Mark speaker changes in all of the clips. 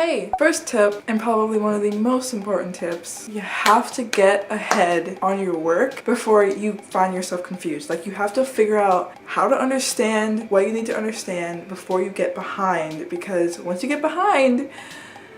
Speaker 1: Hey! First tip, and probably one of the most important tips, you have to get ahead on your work before you find yourself confused. Like, you have to figure out how to understand what you need to understand before you get behind, because once you get behind,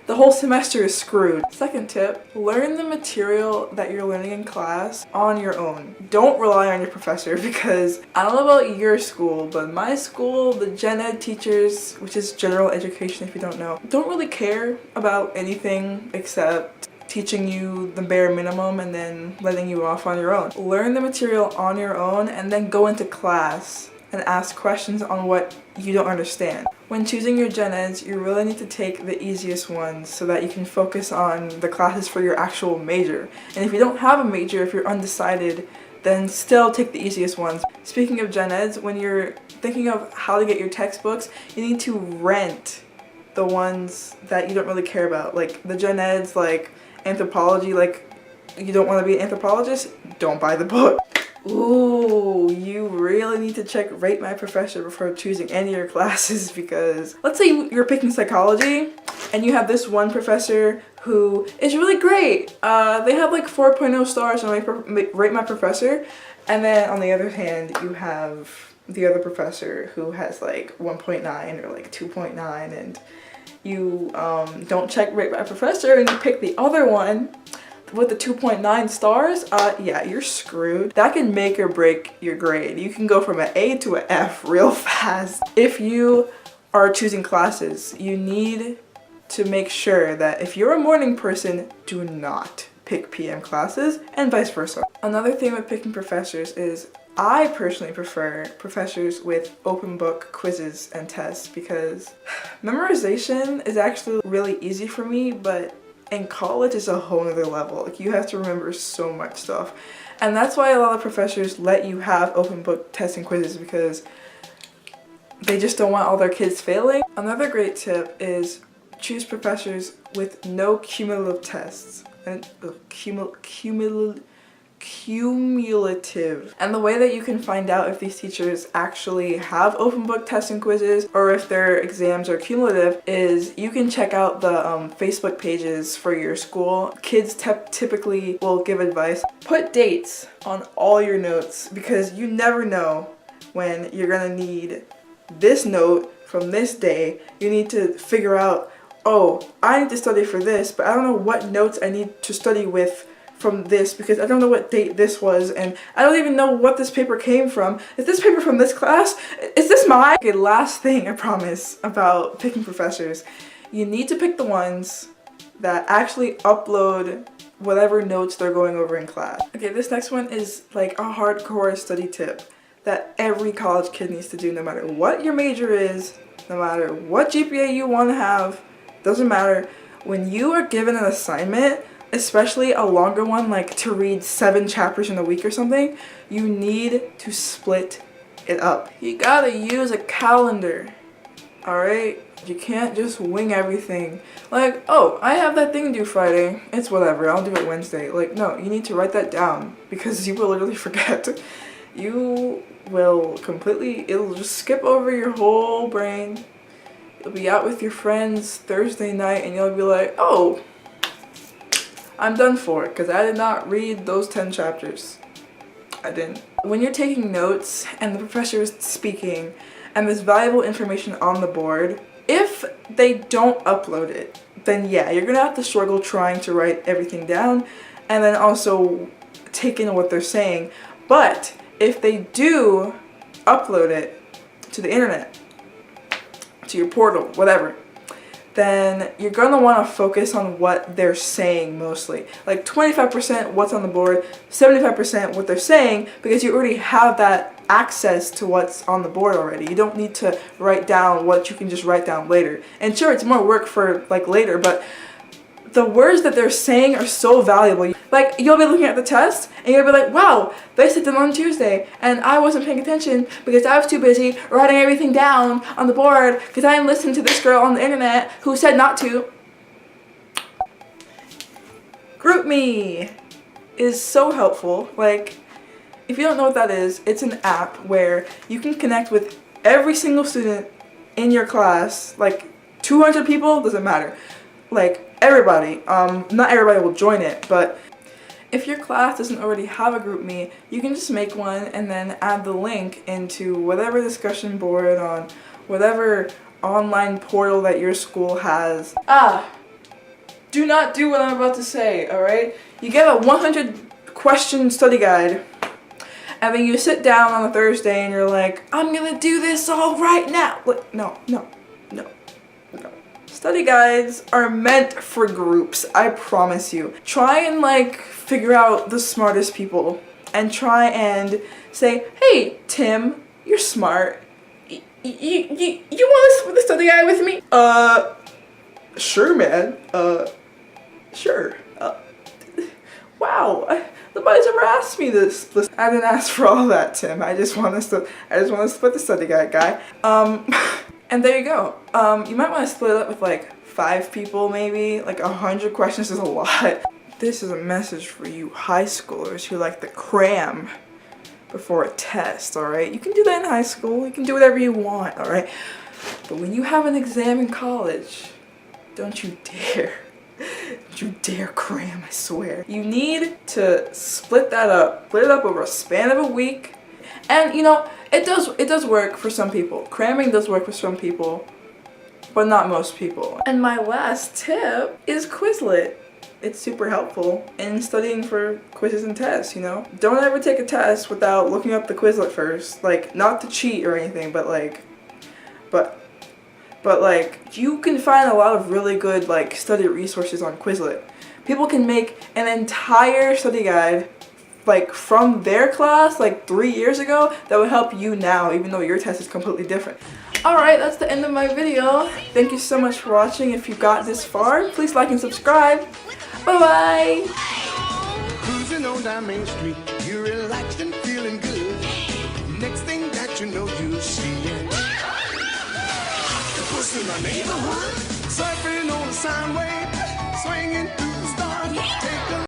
Speaker 1: the whole semester is screwed. Second tip, learn the material that you're learning in class on your own. Don't rely on your professor, because I don't know about your school, but my school, the gen ed teachers, which is general education if you don't know, don't really care about anything except teaching you the bare minimum and then letting you off on your own. Learn the material on your own and then go into class and ask questions on what you don't understand. When choosing your gen eds, you really need to take the easiest ones so that you can focus on the classes for your actual major. And if you don't have a major, if you're undecided, then still take the easiest ones. Speaking of gen eds, when you're thinking of how to get your textbooks, you need to rent the ones that you don't really care about. Like the gen eds, like anthropology, like you don't want to be an anthropologist, don't buy the book. Ooh, you really need to check Rate My Professor before choosing any of your classes, because let's say you're picking psychology and you have this one professor who is really great. They have like 4.0 stars on Rate My Professor, and then on the other hand you have the other professor who has like 1.9 or like 2.9, and you don't check Rate My Professor and you pick the other one with the 2.9 stars, yeah, you're screwed. That can make or break your grade. You can go from an A to an F real fast. If you are choosing classes, you need to make sure that if you're a morning person, do not pick PM classes, and vice versa. Another thing with picking professors is I personally prefer professors with open book quizzes and tests, because memorization is actually really easy for me, but in college it's a whole other level. Like, you have to remember so much stuff, and that's why a lot of professors let you have open book tests and quizzes, because they just don't want all their kids failing. Another great tip is choose professors with no cumulative tests and cumulative. And the way that you can find out if these teachers actually have open book tests and quizzes or if their exams are cumulative is you can check out the Facebook pages for your school. Kids typically will give advice. Put dates on all your notes, because you never know when you're gonna need this note from this day. You need to figure out, oh, I need to study for this, but I don't know what notes I need to study with from this, because I don't know what date this was, and I don't even know what this paper came from. Is this paper from this class? Is this mine? Okay, last thing I promise about picking professors. You need to pick the ones that actually upload whatever notes they're going over in class. Okay, this next one is like a hardcore study tip that every college kid needs to do, no matter what your major is, no matter what GPA you want to have, doesn't matter. When you are given an assignment, especially a longer one, like to read 7 chapters in a week or something, you need to split it up. You gotta use a calendar, alright? You can't just wing everything. Like, oh, I have that thing due Friday. It's whatever, I'll do it Wednesday. Like, no, you need to write that down, because you will literally forget. You will completely, it'll just skip over your whole brain. You'll be out with your friends Thursday night and you'll be like, oh, I'm done for it, because I did not read those 10 chapters. I didn't. When you're taking notes and the professor is speaking and there's valuable information on the board, if they don't upload it, then yeah, you're gonna have to struggle trying to write everything down and then also take in what they're saying. But if they do upload it to the internet, to your portal, whatever, then you're gonna wanna focus on what they're saying mostly. Like 25% what's on the board, 75% what they're saying, because you already have that access to what's on the board already. You don't need to write down what you can just write down later. And sure, it's more work for like later, but the words that they're saying are so valuable. Like, you'll be looking at the test and you'll be like, wow, they said them on Tuesday and I wasn't paying attention because I was too busy writing everything down on the board because I didn't listen to this girl on the internet who said not to. GroupMe is so helpful. Like, if you don't know what that is, it's an app where you can connect with every single student in your class, like 200 people, doesn't matter. like everybody. Not everybody will join it, but if your class doesn't already have a group me, you can just make one and then add the link into whatever discussion board on whatever online portal that your school has. Do not do what I'm about to say, alright? You get a 100 question study guide, and then you sit down on a Thursday and you're like, I'm gonna do this all right now. Like, no. Study guides are meant for groups, I promise you. Try and like figure out the smartest people and try and say, hey, Tim, you're smart. You want to split the study guide with me? Sure, man. Sure. Wow. Nobody's ever asked me this. Listen, I didn't ask for all that, Tim. I just want to split the study guide, guy. And there you go. You might want to split it up with like 5 people, maybe. Like 100 questions is a lot. This is a message for you high schoolers who like to cram before a test, alright? You can do that in high school. You can do whatever you want, alright? But when you have an exam in college, don't you dare. Don't you dare cram, I swear. You need to split that up. Split it up over a span of a week. And you know, it does work for some people. Cramming does work for some people, but not most people. And my last tip is Quizlet. It's super helpful in studying for quizzes and tests, you know? Don't ever take a test without looking up the Quizlet first. Like, not to cheat or anything, but like, but like, you can find a lot of really good like study resources on Quizlet. People can make an entire study guide like from their class like 3 years ago that will help you now, even though your test is completely different. Alright, that's the end of my video. Thank you so much for watching. If you got this far, please like and subscribe. Bye bye. Cruising on down Main Street, you're relaxed and feeling good. Next thing that you know, you see it. Puss in the neighborhood, surfing on a sound wave, swinging through